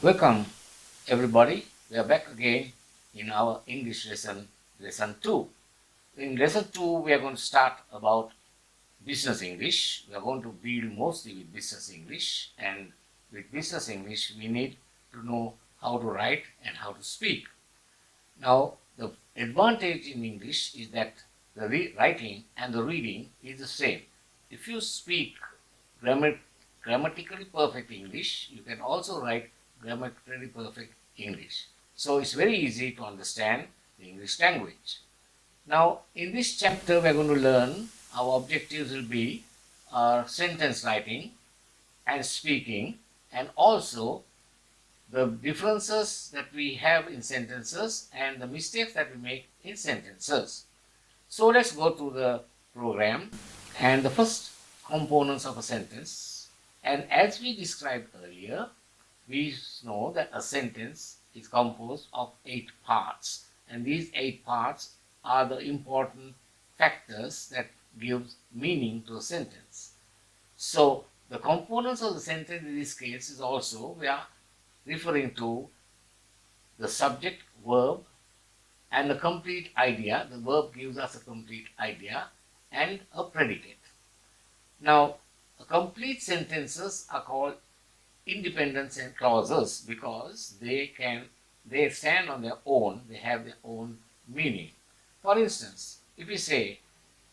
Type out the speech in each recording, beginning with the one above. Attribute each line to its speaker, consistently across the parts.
Speaker 1: Welcome everybody. We are back again in our English lesson 2. In lesson 2 we are going to start about business English. We are going to deal mostly with business English, and with business English we need to know how to write and how to speak. Now the advantage in English is that the writing and the reading is the same. If you speak grammatically perfect English, you can also write grammatically perfect English. So it's very easy to understand the English language. Now, in this chapter, we're going to learn our objectives will be our sentence writing and speaking, and also the differences that we have in sentences and the mistakes that we make in sentences. So let's go to the program and the first components of a sentence. And as we described earlier, we know that a sentence is composed of 8 parts, and these 8 parts are the important factors that give meaning to a sentence. So the components of the sentence in this case is also, we are referring to the subject, verb, and the complete idea. The verb gives us a complete idea, and a predicate. Now, complete sentences are called independent clauses because they stand on their own, they have their own meaning. For instance, if we say,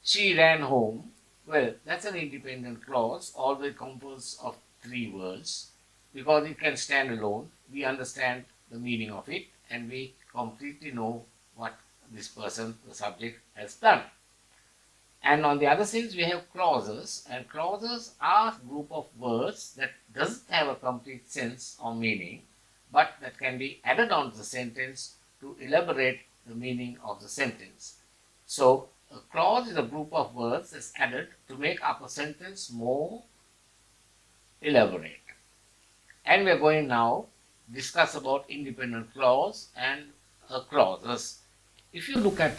Speaker 1: she ran home, well, that's an independent clause, always composed of 3 words, because it can stand alone. We understand the meaning of it, and we completely know what this person, the subject, has done. And on the other side, we have clauses, and clauses are a group of words that doesn't have a complete sense or meaning, but that can be added onto the sentence to elaborate the meaning of the sentence. So, a clause is a group of words that's added to make up a sentence more elaborate. And we are going now to discuss about independent clause and clauses. If you look at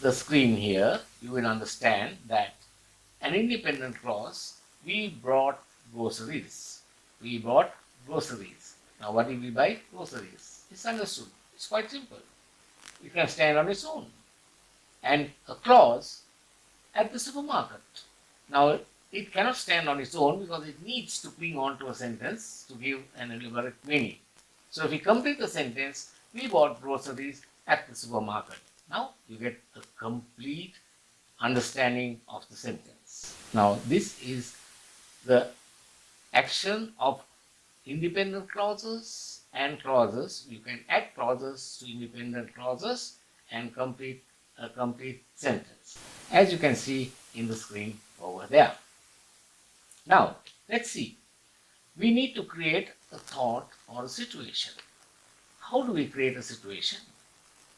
Speaker 1: the screen here, you will understand that an independent clause, we brought groceries. We bought groceries. Now, what did we buy? Groceries. It's understood. It's quite simple. It can stand on its own. And a clause at the supermarket. Now, it cannot stand on its own because it needs to cling on to a sentence to give an elaborate meaning. So, if we complete the sentence, we bought groceries at the supermarket. Now you get a complete understanding of the sentence. Now this is the action of independent clauses and clauses. You can add clauses to independent clauses and complete a complete sentence, as you can see in the screen over there. Now let's see. We need to create a thought or a situation. How do we create a situation?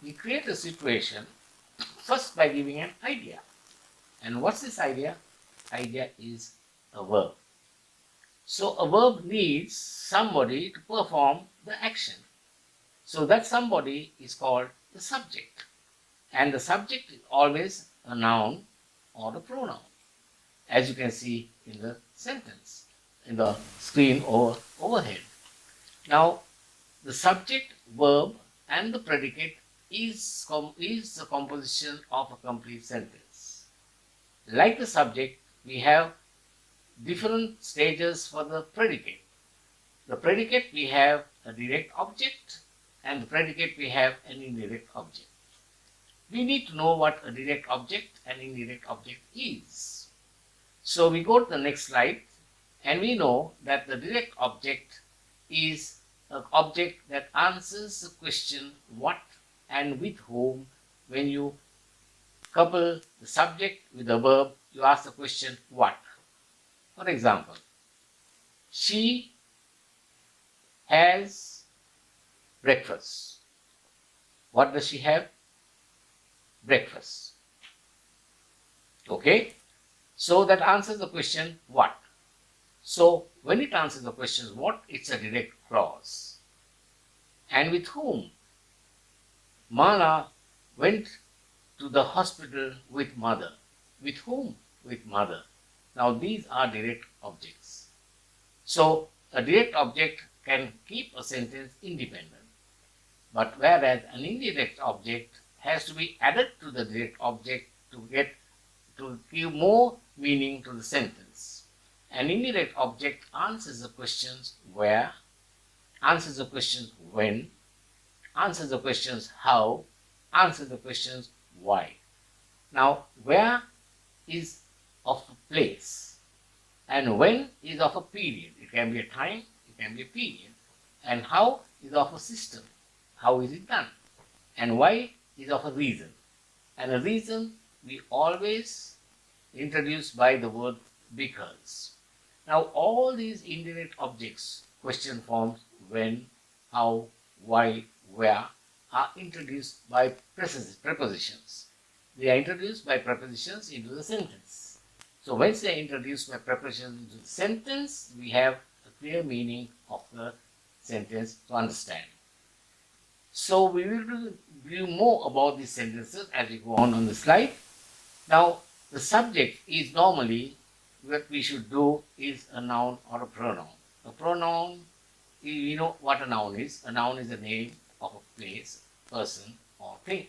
Speaker 1: We create a situation first by giving an idea. And what's this idea? Idea is a verb. So a verb needs somebody to perform the action. So that somebody is called the subject. And the subject is always a noun or a pronoun, as you can see in the sentence, in the screen overhead. Now, the subject, verb, and the predicate is the composition of a complete sentence. Like the subject, we have different stages for the predicate. The predicate, we have a direct object, and the predicate, we have an indirect object. We need to know what a direct object and indirect object is. So we go to the next slide, and we know that the direct object is an object that answers the question what and with whom. When you couple the subject with the verb, you ask the question what. For example, she has breakfast. What does she have? Breakfast. Okay? So that answers the question what. So when it answers the question what, it's a direct clause. And with whom? Mala went to the hospital with mother. With whom? With mother. Now these are direct objects. So a direct object can keep a sentence independent. But whereas an indirect object has to be added to the direct object to give more meaning to the sentence. An indirect object answers the questions where, answers the questions when, answers the questions how, answers the questions why. Now, where is of a place, and when is of a period. It can be a time, it can be a period. And how is of a system. How is it done? And why is of a reason. And a reason we always introduce by the word because. Now, all these indirect objects, question forms, when, how, why, where, are introduced by prepositions. They are introduced by prepositions into the sentence. So, once they are introduced by prepositions into the sentence, we have a clear meaning of the sentence to understand. So, we will review more about these sentences as we go on the slide. Now, the subject is normally, what we should do is a noun or a pronoun. A pronoun, you know what a noun is. A noun is the name of a place, person, or thing.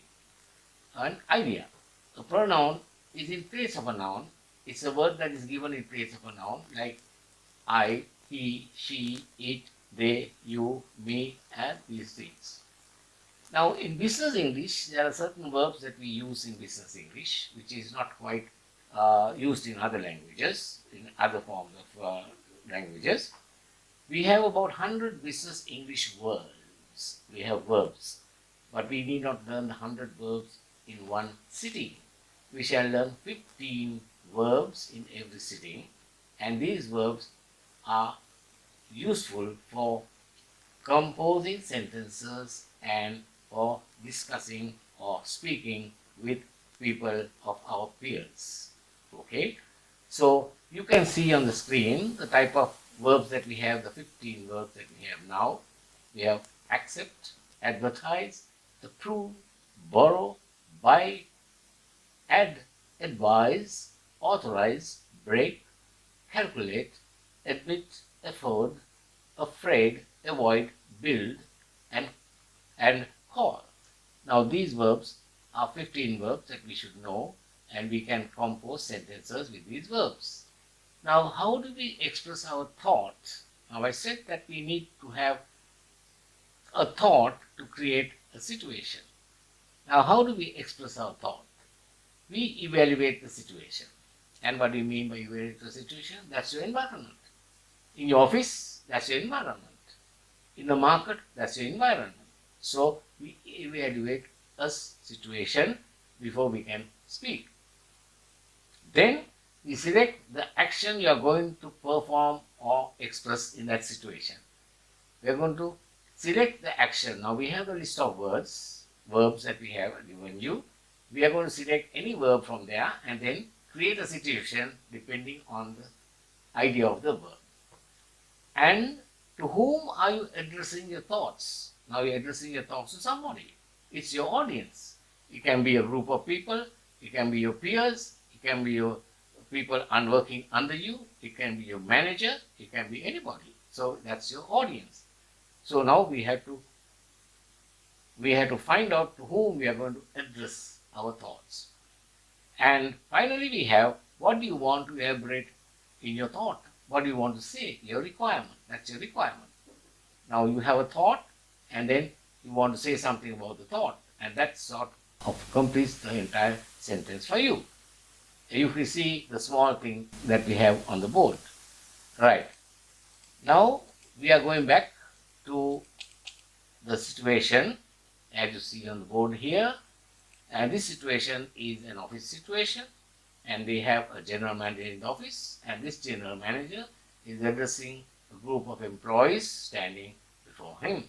Speaker 1: An idea. A pronoun is in place of a noun. It's a word that is given in place of a noun, like I, he, she, it, they, you, me, and these things. Now, in business English, there are certain verbs that we use in business English, which is not quite used in other languages, in other forms of languages. We have about 100 business English words. We have verbs, but we need not learn the 100 verbs in one sitting. We shall learn 15 verbs in every sitting, and these verbs are useful for composing sentences and for discussing or speaking with people of our peers. Okay, so you can see on the screen the type of verbs that we have, the 15 verbs that we have now. We have accept, advertise, approve, borrow, buy, add, advise, authorize, break, calculate, admit, afford, afraid, avoid, build, and call. Now, these verbs are 15 verbs that we should know, and we can compose sentences with these verbs. Now, how do we express our thought? Now, I said that we need to have a thought to create a situation. Now, how do we express our thought? We evaluate the situation. And what do you mean by evaluate the situation? That's your environment. In your office, that's your environment. In the market, that's your environment. So, we evaluate a situation before we can speak. Then, we select the action you are going to perform or express in that situation. We are going to select the action. Now, we have a list of verbs that we have given you. We are going to select any verb from there and then create a situation depending on the idea of the verb. And to whom are you addressing your thoughts? Now, you're addressing your thoughts to somebody. It's your audience. It can be a group of people. It can be your peers. It can be your people working under you. It can be your manager. It can be anybody. So, that's your audience. So, now we have to find out to whom we are going to address our thoughts. And finally, we have what do you want to elaborate in your thought? What do you want to say? Your requirement. That's your requirement. Now, you have a thought, and then you want to say something about the thought, and that sort of completes the entire sentence for you. You can see the small thing that we have on the board. Right. Now, we are going back to the situation, as you see on the board here. And this situation is an office situation, and we have a general manager in the office, and this general manager is addressing a group of employees standing before him.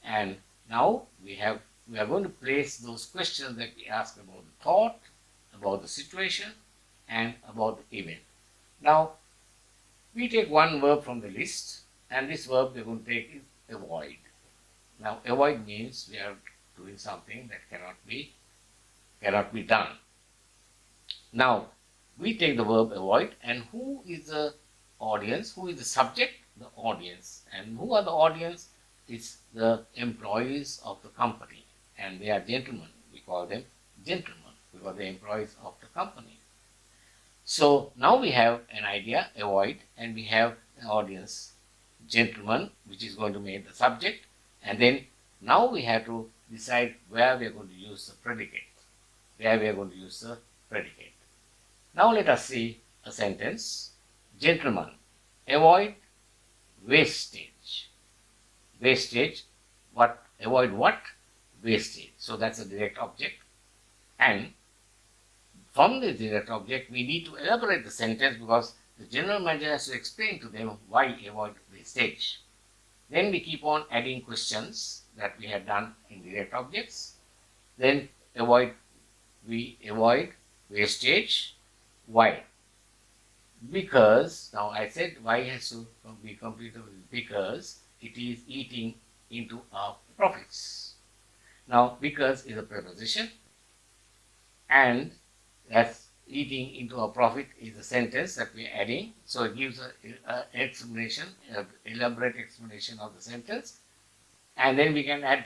Speaker 1: And now we are going to place those questions that we ask about the thought, about the situation, and about the event. Now, we take one verb from the list, and this verb we are going to take is avoid. Now, avoid means we are doing something that cannot be done. Now, we take the verb avoid, and who is the audience? Who is the subject? The audience. And who are the audience? It's the employees of the company, and they are gentlemen. We call them gentlemen because they are employees of the company. So now we have an idea, avoid, and we have an audience, gentleman, which is going to make the subject, and then now we have to decide where we are going to use the predicate. Where we are going to use the predicate. Now let us see a sentence. Gentlemen, avoid wastage. Wastage, what? Avoid what? Wastage. So that's a direct object. And from the direct object, we need to elaborate the sentence because the general manager has to explain to them why avoid wastage. Then we keep on adding questions that we had done in direct objects. Then we avoid wastage. Why? Because, now I said why has to be completed with because it is eating into our profits. Now, because is a preposition, and that's eating into our profit is a sentence that we are adding. So it gives an explanation, an elaborate explanation of the sentence. And then we can add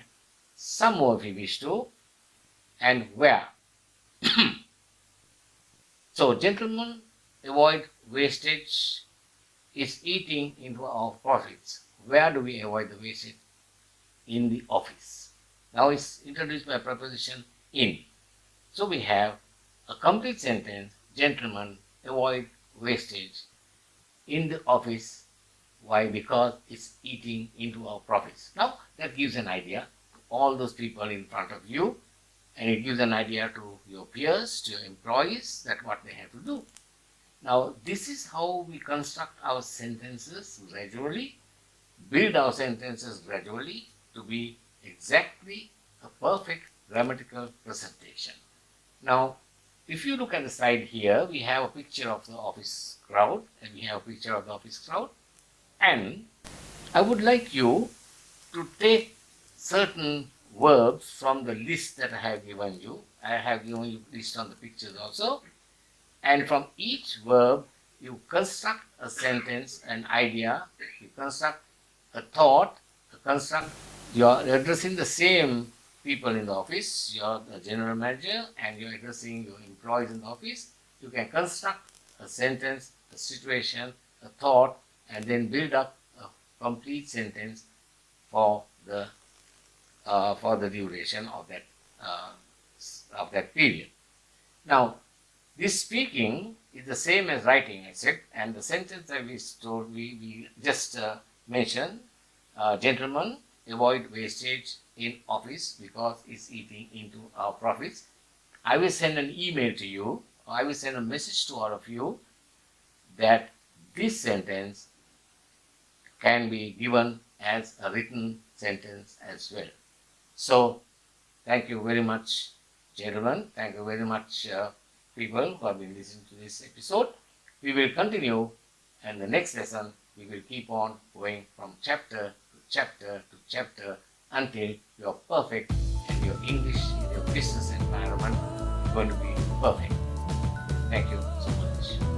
Speaker 1: some more if we wish to, and where. So, gentlemen, avoid wastage is eating into our profits. Where do we avoid the wastage? In the office. Now it's introduced by preposition in. So we have a complete sentence, gentlemen, avoid wastage in the office. Why? Because it's eating into our profits. Now that gives an idea to all those people in front of you, and it gives an idea to your peers, to your employees, that what they have to do. Now, this is how we construct our sentences gradually, build our sentences gradually to be exactly a perfect grammatical presentation. Now, if you look at the slide here, we have a picture of the office crowd, and we have a picture of the office crowd. And I would like you to take certain verbs from the list that I have given you. I have given you list on the pictures also. And from each verb, you construct a sentence, an idea, you construct a thought, you are addressing the same people in the office, you are the general manager, and you are addressing your employees in the office. You can construct a sentence, a situation, a thought, and then build up a complete sentence for the duration of that period. Now, this speaking is the same as writing, I said, and the sentence that we just mentioned, gentlemen, avoid wastage in office because it's eating into our profits. I will send an email to you, or I will send a message to all of you that this sentence can be given as a written sentence as well. So, thank you very much, gentlemen. Thank you very much, people who have been listening to this episode. We will continue, and the next lesson we will keep on going from chapter to chapter to chapter until you are perfect and your English in your business environment is going to be perfect. Thank you so much.